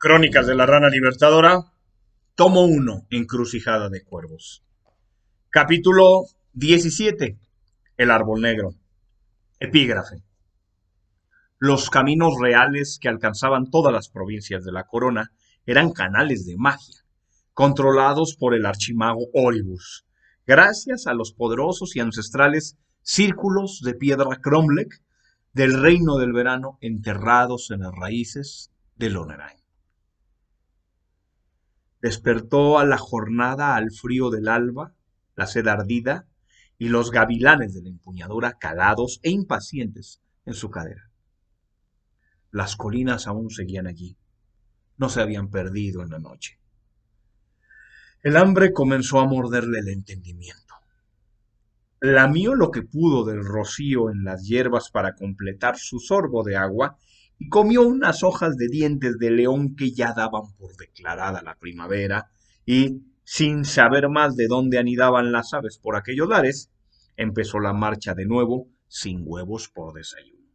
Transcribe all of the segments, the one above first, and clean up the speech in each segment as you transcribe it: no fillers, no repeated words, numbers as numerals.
Crónicas de la Rana Libertadora, tomo 1, Encrucijada de Cuervos. Capítulo 17, El Árbol Negro. Epígrafe. Los caminos reales que alcanzaban todas las provincias de la corona eran canales de magia, controlados por el archimago Oribus, gracias a los poderosos y ancestrales círculos de piedra Cromlech del reino del verano enterrados en las raíces del Onerain. Despertó a la jornada al frío del alba, la sed ardida y los gavilanes de la empuñadura calados e impacientes en su cadera. Las colinas aún seguían allí, no se habían perdido en la noche. El hambre comenzó a morderle el entendimiento. Lamió lo que pudo del rocío en las hierbas para completar su sorbo de agua y comió unas hojas de dientes de león que ya daban por declarada la primavera y, sin saber más de dónde anidaban las aves por aquellos lares, empezó la marcha de nuevo sin huevos por desayuno.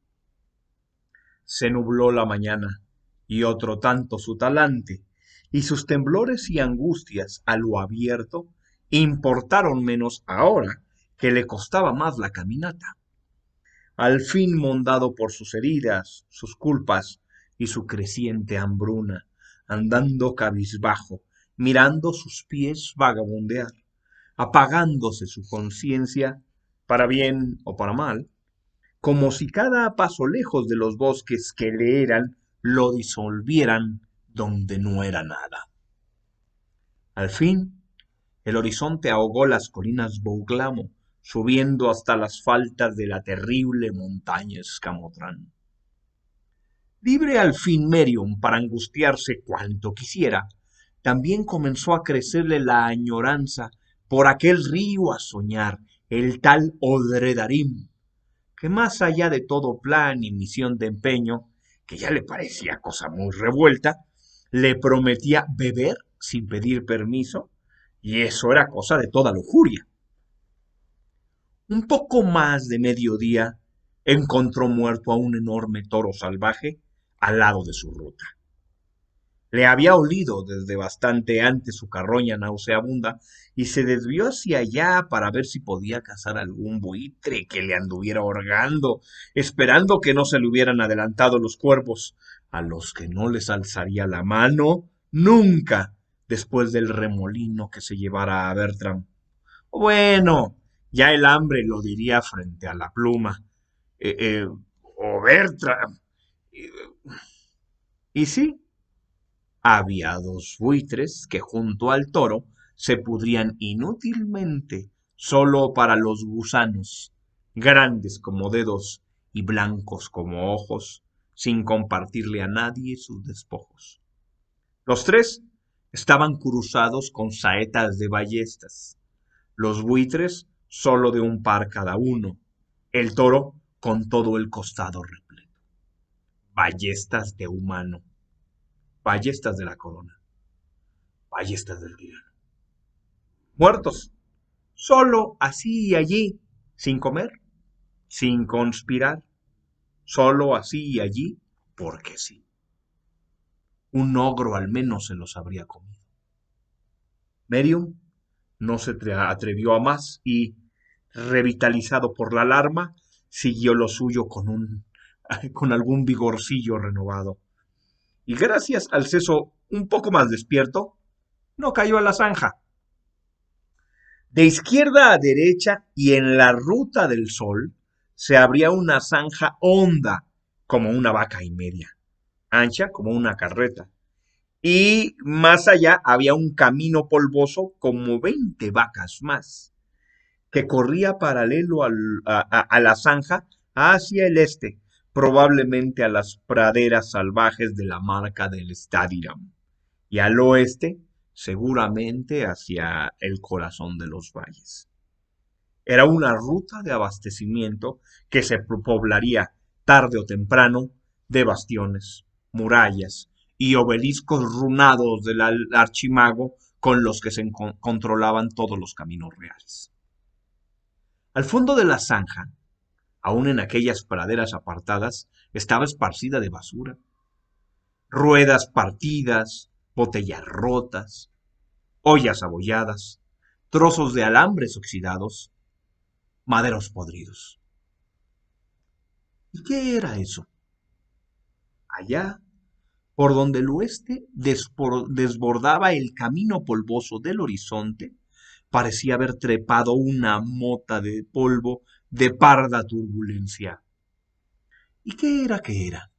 Se nubló la mañana y otro tanto su talante, y sus temblores y angustias a lo abierto importaron menos ahora que le costaba más la caminata. Al fin mondado por sus heridas, sus culpas y su creciente hambruna, andando cabizbajo, mirando sus pies vagabundear, apagándose su conciencia, para bien o para mal, como si cada paso lejos de los bosques que le eran lo disolvieran donde no era nada. Al fin, el horizonte ahogó las colinas Bouglamo, subiendo hasta las faltas de la terrible montaña Escamotrán. Libre al fin Merion para angustiarse cuanto quisiera, también comenzó a crecerle la añoranza por aquel río a soñar, el tal Odredarim, que más allá de todo plan y misión de empeño, que ya le parecía cosa muy revuelta, le prometía beber sin pedir permiso, y eso era cosa de toda lujuria. Un poco más de mediodía encontró muerto a un enorme toro salvaje al lado de su ruta. Le había olido desde bastante antes su carroña nauseabunda y se desvió hacia allá para ver si podía cazar algún buitre que le anduviera ahorgando, esperando que no se le hubieran adelantado los cuervos, a los que no les alzaría la mano nunca después del remolino que se llevara a Bertram. Bueno, ya el hambre lo diría frente a la pluma. O Bertram. Y, y sí, había dos buitres que junto al toro se pudrían inútilmente solo para los gusanos, grandes como dedos y blancos como ojos, sin compartirle a nadie sus despojos. Los tres estaban cruzados con saetas de ballestas, los buitres solo de un par cada uno, el toro con todo el costado repleto. Ballestas de humano, ballestas de la corona, ballestas del tirano. Muertos, solo así y allí, sin comer, sin conspirar, solo así y allí, porque sí. Un ogro al menos se los habría comido. Merium no se atrevió a más y, revitalizado por la alarma, siguió lo suyo con algún vigorcillo renovado. Y gracias al seso un poco más despierto, no cayó a la zanja. De izquierda a derecha y en la ruta del sol se abría una zanja honda como una vaca y media, ancha como una carreta. Y más allá había un camino polvoso como 20 vacas más, que corría paralelo a la zanja hacia el este, probablemente a las praderas salvajes de la marca del Stadium, y al oeste, seguramente hacia el corazón de los valles. Era una ruta de abastecimiento que se poblaría tarde o temprano de bastiones, murallas y obeliscos runados del archimago con los que se controlaban todos los caminos reales. Al fondo de la zanja, aún en aquellas praderas apartadas, estaba esparcida de basura. ruedas partidas, botellas rotas, ollas abolladas, trozos de alambres oxidados, maderos podridos. ¿Y qué era eso? Allá, por donde el oeste desbordaba el camino polvoso del horizonte, parecía haber trepado una mota de polvo de parda turbulencia. ¿Y qué era que era?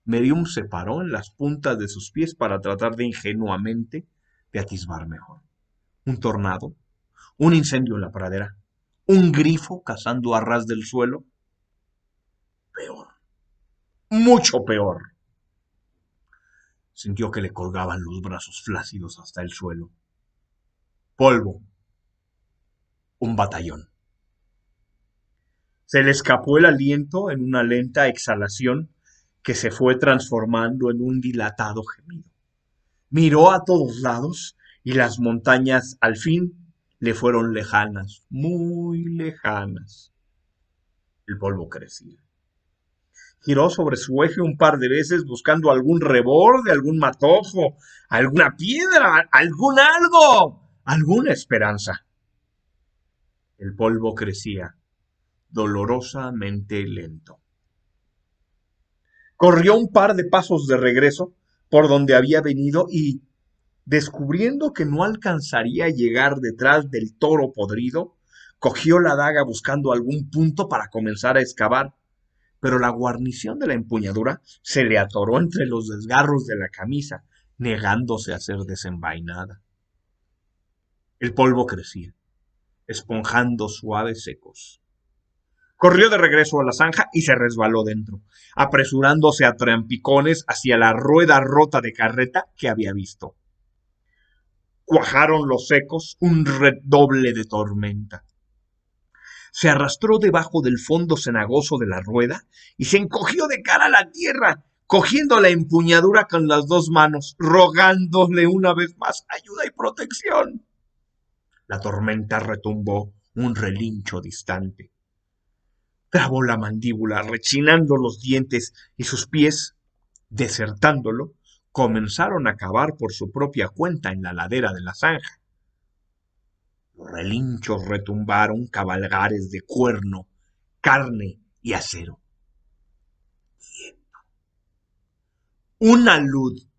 Medium se paró en las puntas de sus pies para tratar de ingenuamente de atisbar mejor. Un tornado, un incendio en la pradera, un grifo cazando a ras del suelo. Peor, mucho peor. Sintió que le colgaban los brazos flácidos hasta el suelo. Polvo. Un batallón. Se le escapó el aliento en una lenta exhalación que se fue transformando en un dilatado gemido. Miró a todos lados y las montañas al fin le fueron lejanas, muy lejanas. El polvo crecía. Giró sobre su eje un par de veces buscando algún reborde, algún matojo, alguna piedra, algún algo, alguna esperanza. El polvo crecía, dolorosamente lento. Corrió un par de pasos de regreso por donde había venido y, descubriendo que no alcanzaría a llegar detrás del toro podrido, cogió la daga buscando algún punto para comenzar a excavar, pero la guarnición de la empuñadura se le atoró entre los desgarros de la camisa, negándose a ser desenvainada. El polvo crecía, esponjando suaves ecos. Corrió de regreso a la zanja y se resbaló dentro, apresurándose a trampicones hacia la rueda rota de carreta que había visto. Cuajaron los ecos, un redoble de tormenta. Se arrastró debajo del fondo cenagoso de la rueda y se encogió de cara a la tierra, cogiendo la empuñadura con las dos manos, rogándole una vez más ayuda y protección. La tormenta retumbó un relincho distante. Trabó la mandíbula, rechinando los dientes, y sus pies, desertándolo, comenzaron a cavar por su propia cuenta en la ladera de la zanja. Los relinchos retumbaron cabalgares de cuerno, carne y acero. Una luz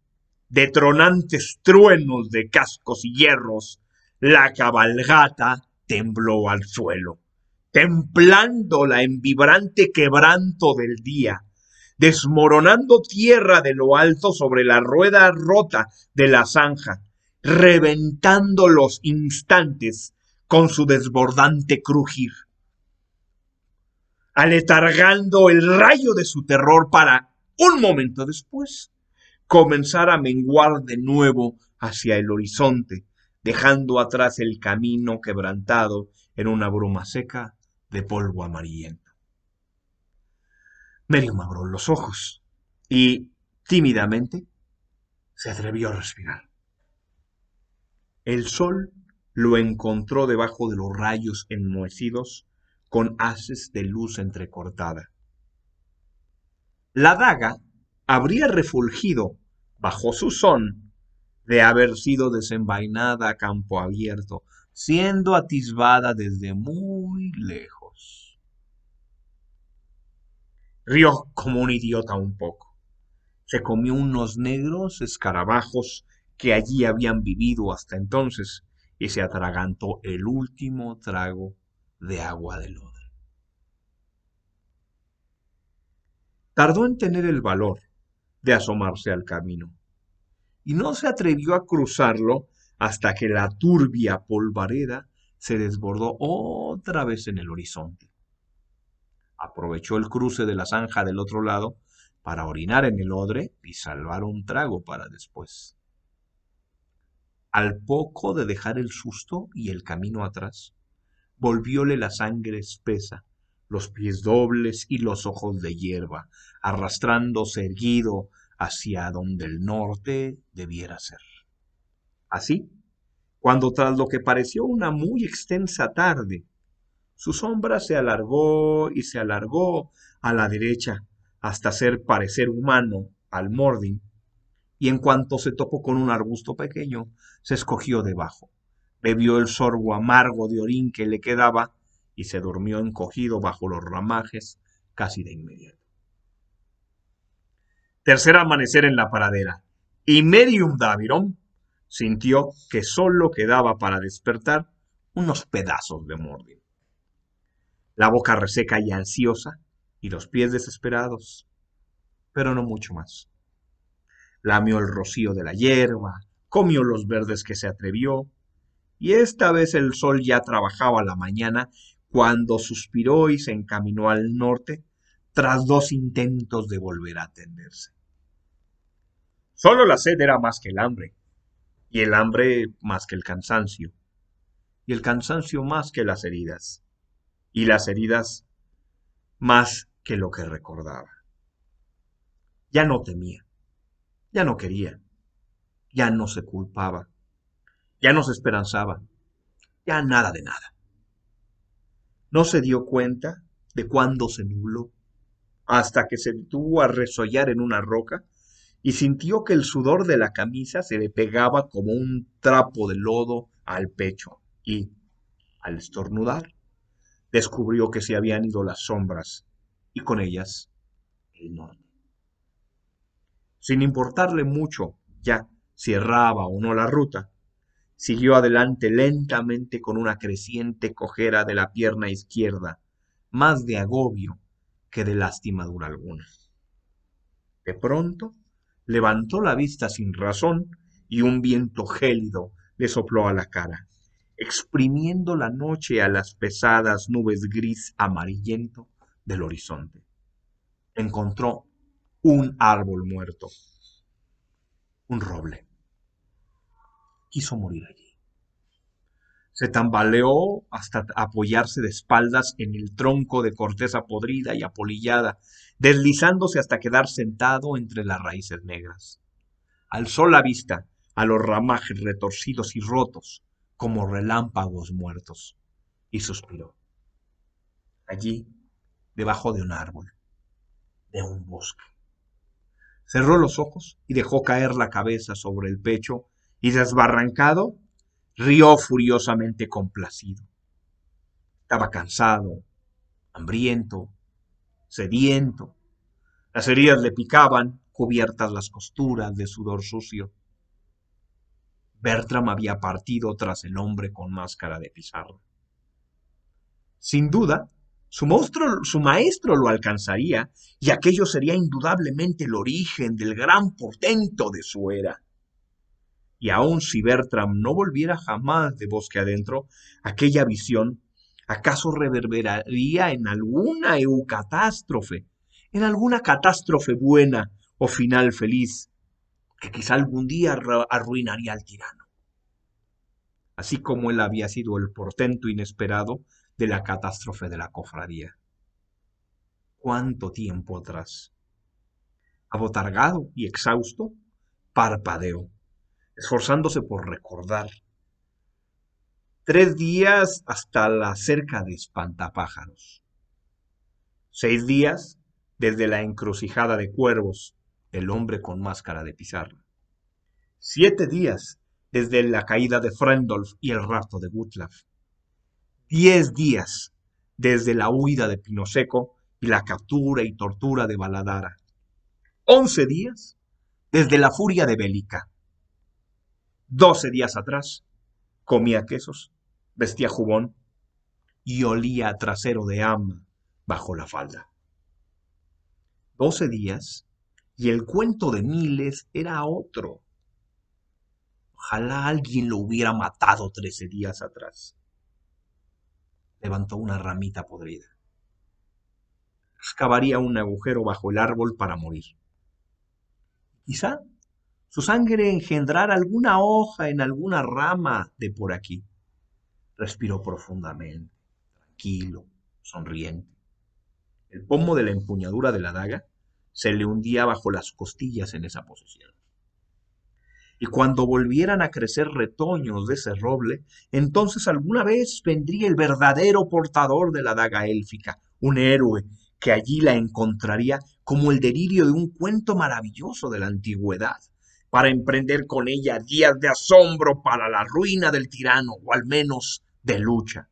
de tronantes truenos de cascos y hierros, la cabalgata tembló al suelo, templándola en vibrante quebranto del día, desmoronando tierra de lo alto sobre la rueda rota de la zanja, reventando los instantes con su desbordante crujir, aletargando el rayo de su terror para, un momento después, comenzar a menguar de nuevo hacia el horizonte, dejando atrás el camino quebrantado en una bruma seca de polvo amarillento. Merium abrió los ojos y, tímidamente, se atrevió a respirar. El sol lo encontró debajo de los rayos enmohecidos con haces de luz entrecortada. La daga habría refulgido bajo su son de haber sido desenvainada a campo abierto, siendo atisbada desde muy lejos. Rió como un idiota un poco. Se comió unos negros escarabajos que allí habían vivido hasta entonces y se atragantó el último trago de agua del odre. Tardó en tener el valor de asomarse al camino y no se atrevió a cruzarlo hasta que la turbia polvareda se desbordó otra vez en el horizonte. Aprovechó el cruce de la zanja del otro lado para orinar en el odre y salvar un trago para después. Al poco de dejar el susto y el camino atrás, volvióle la sangre espesa, los pies dobles y los ojos de hierba, arrastrándose erguido hacia donde el norte debiera ser. Así, cuando tras lo que pareció una muy extensa tarde, su sombra se alargó y se alargó a la derecha hasta hacer parecer humano al Mordin, y en cuanto se topó con un arbusto pequeño, se escogió debajo, bebió el sorbo amargo de orín que le quedaba y se durmió encogido bajo los ramajes casi de inmediato. Tercer amanecer en la pradera, y Medium Daviron sintió que sólo quedaba para despertar unos pedazos de Mordin. La boca reseca y ansiosa, y los pies desesperados, pero no mucho más. Lamió el rocío de la hierba, comió los verdes que se atrevió, y esta vez el sol ya trabajaba la mañana cuando suspiró y se encaminó al norte tras 2 intentos de volver a tenderse. Solo la sed era más que el hambre, y el hambre más que el cansancio, y el cansancio más que las heridas, y las heridas más que lo que recordaba. Ya no temía, ya no quería, ya no se culpaba, ya no se esperanzaba, ya nada de nada. No se dio cuenta de cuándo se nubló, hasta que se detuvo a resollar en una roca y sintió que el sudor de la camisa se le pegaba como un trapo de lodo al pecho y, al estornudar, descubrió que se habían ido las sombras y con ellas el norte. Sin importarle mucho ya si erraba o no la ruta, siguió adelante lentamente con una creciente cojera de la pierna izquierda, más de agobio que de lastimadura alguna. De pronto levantó la vista sin razón y un viento gélido le sopló a la cara, exprimiendo la noche a las pesadas nubes gris amarillento del horizonte. Encontró un árbol muerto, un roble. Quiso morir allí. Se tambaleó hasta apoyarse de espaldas en el tronco de corteza podrida y apolillada, deslizándose hasta quedar sentado entre las raíces negras. Alzó la vista a los ramajes retorcidos y rotos, como relámpagos muertos, y suspiró. Allí, debajo de un árbol, de un bosque. Cerró los ojos y dejó caer la cabeza sobre el pecho y desbarrancado, rió furiosamente complacido. Estaba cansado, hambriento, sediento. Las heridas le picaban, cubiertas las costuras de sudor sucio. Bertram había partido tras el hombre con máscara de pizarra. Sin duda, su maestro lo alcanzaría, y aquello sería indudablemente el origen del gran portento de su era. Y aun si Bertram no volviera jamás de bosque adentro, aquella visión acaso reverberaría en alguna eucatástrofe, en alguna catástrofe buena o final feliz, que quizá algún día arruinaría al tirano, así como él había sido el portento inesperado de la catástrofe de la cofradía. ¿Cuánto tiempo atrás? Abotargado y exhausto, parpadeó, esforzándose por recordar. 3 días hasta la cerca de Espantapájaros. 6 días desde la encrucijada de cuervos, el hombre con máscara de pizarra. 7 días desde la caída de Frendolf y el rapto de Witlaf. 10 días desde la huida de Pinoseco y la captura y tortura de Baladara. 11 días desde la furia de Bélica. 12 días atrás comía quesos, vestía jubón y olía a trasero de ama bajo la falda. 12 días y el cuento de Miles era otro. Ojalá alguien lo hubiera matado 13 días atrás. Levantó una ramita podrida. Excavaría un agujero bajo el árbol para morir. Quizá su sangre engendrara alguna hoja en alguna rama de por aquí. Respiró profundamente, tranquilo, sonriente. El pomo de la empuñadura de la daga se le hundía bajo las costillas en esa posición. Y cuando volvieran a crecer retoños de ese roble, entonces alguna vez vendría el verdadero portador de la daga élfica, un héroe que allí la encontraría como el delirio de un cuento maravilloso de la antigüedad, para emprender con ella días de asombro para la ruina del tirano, o al menos de lucha.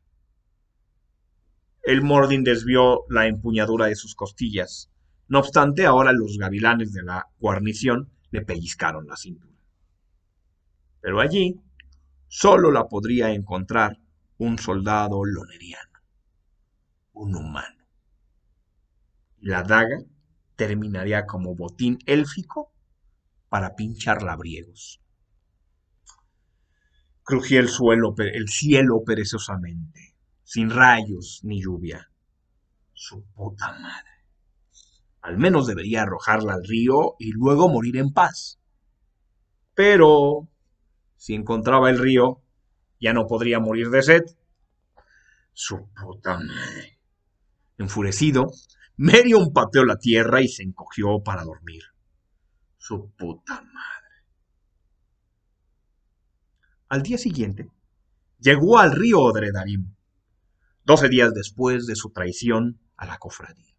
El Mordin desvió la empuñadura de sus costillas. No obstante, ahora los gavilanes de la guarnición le pellizcaron la cintura. Pero allí solo la podría encontrar un soldado loneriano, un humano. Y la daga terminaría como botín élfico para pinchar labriegos. Crujía el cielo perezosamente, sin rayos ni lluvia. Su puta madre. Al menos debería arrojarla al río y luego morir en paz. Pero si encontraba el río, ya no podría morir de sed. Su puta madre. Enfurecido, Merion pateó la tierra y se encogió para dormir. Su puta madre. Al día siguiente, llegó al río Odredarim, 12 días después de su traición a la cofradía.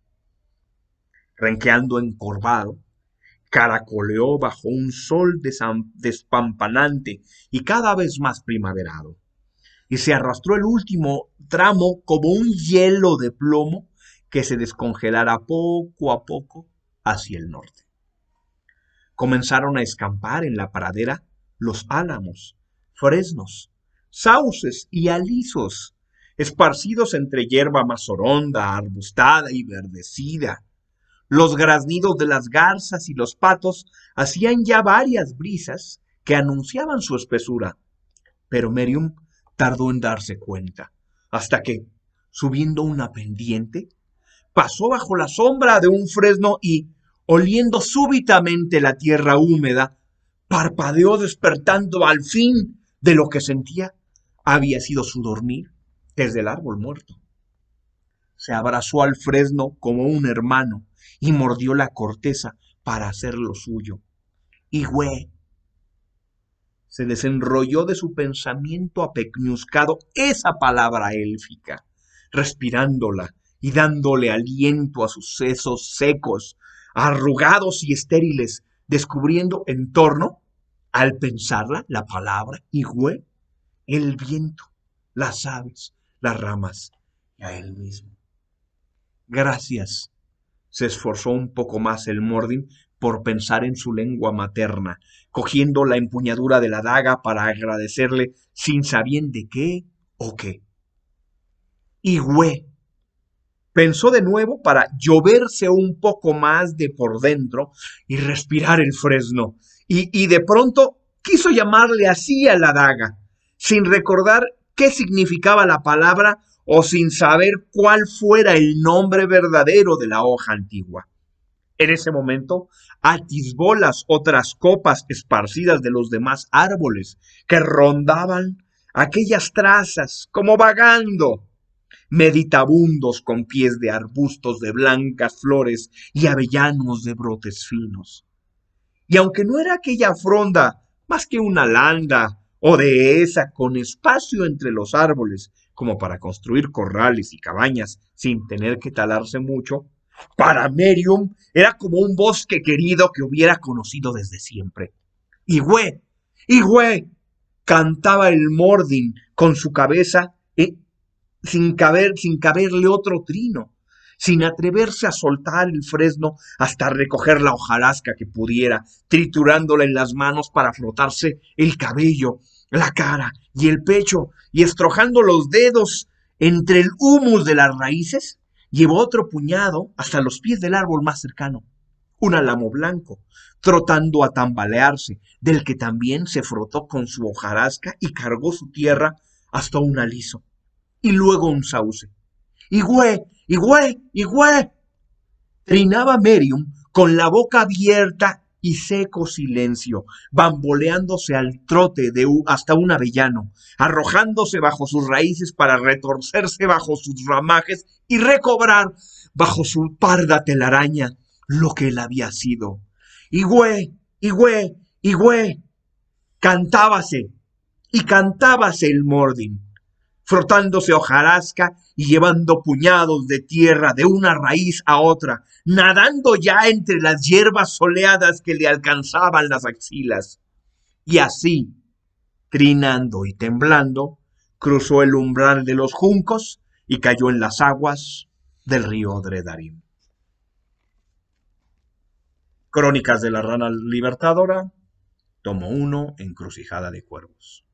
Renqueando encorvado, caracoleó bajo un sol despampanante y cada vez más primaverado, y se arrastró el último tramo como un hielo de plomo que se descongelara poco a poco hacia el norte. Comenzaron a escampar en la pradera los álamos, fresnos, sauces y alisos, esparcidos entre hierba más oronda, arbustada y verdecida. Los graznidos de las garzas y los patos hacían ya varias brisas que anunciaban su espesura, pero Merium tardó en darse cuenta, hasta que, subiendo una pendiente, pasó bajo la sombra de un fresno y, oliendo súbitamente la tierra húmeda, parpadeó despertando al fin de lo que sentía había sido su dormir desde el árbol muerto. Se abrazó al fresno como un hermano y mordió la corteza para hacer lo suyo. Y güey, se desenrolló de su pensamiento apeñuscado esa palabra élfica, respirándola y dándole aliento a sus sesos secos, arrugados y estériles, descubriendo en torno, al pensarla, la palabra Igüe, el viento, las aves, las ramas y a él mismo. Gracias. Se esforzó un poco más el Mordin por pensar en su lengua materna, cogiendo la empuñadura de la daga para agradecerle sin saber de qué o qué. Igüe. Pensó de nuevo para lloverse un poco más de por dentro y respirar el fresno. Y de pronto quiso llamarle así a la daga, sin recordar qué significaba la palabra o sin saber cuál fuera el nombre verdadero de la hoja antigua. En ese momento atisbó las otras copas esparcidas de los demás árboles que rondaban aquellas trazas como vagando, meditabundos con pies de arbustos de blancas flores y avellanos de brotes finos. Y aunque no era aquella fronda más que una landa o dehesa con espacio entre los árboles como para construir corrales y cabañas sin tener que talarse mucho, para Merium era como un bosque querido que hubiera conocido desde siempre. ¡Igüe! ¡Igüe! Cantaba el Mordin con su cabeza sin caberle otro trino, sin atreverse a soltar el fresno hasta recoger la hojarasca que pudiera, triturándola en las manos para frotarse el cabello, la cara y el pecho, y estrojando los dedos entre el humus de las raíces, llevó otro puñado hasta los pies del árbol más cercano, un álamo blanco, trotando a tambalearse, del que también se frotó con su hojarasca y cargó su tierra hasta un aliso, y luego un sauce. ¡Igüe! ¡Igüe! ¡Igüe! Trinaba Merium con la boca abierta y seco silencio, bamboleándose al trote hasta un avellano, arrojándose bajo sus raíces para retorcerse bajo sus ramajes y recobrar bajo su parda telaraña lo que él había sido. ¡Igüe! ¡Igüe! ¡Igüe! Cantábase y cantábase el Mordin. frotándose hojarasca y llevando puñados de tierra de una raíz a otra, nadando ya entre las hierbas soleadas que le alcanzaban las axilas. Y así, trinando y temblando, cruzó el umbral de los juncos y cayó en las aguas del río Dredarim. Crónicas de la Rana Libertadora, tomo 1, Encrucijada de Cuervos.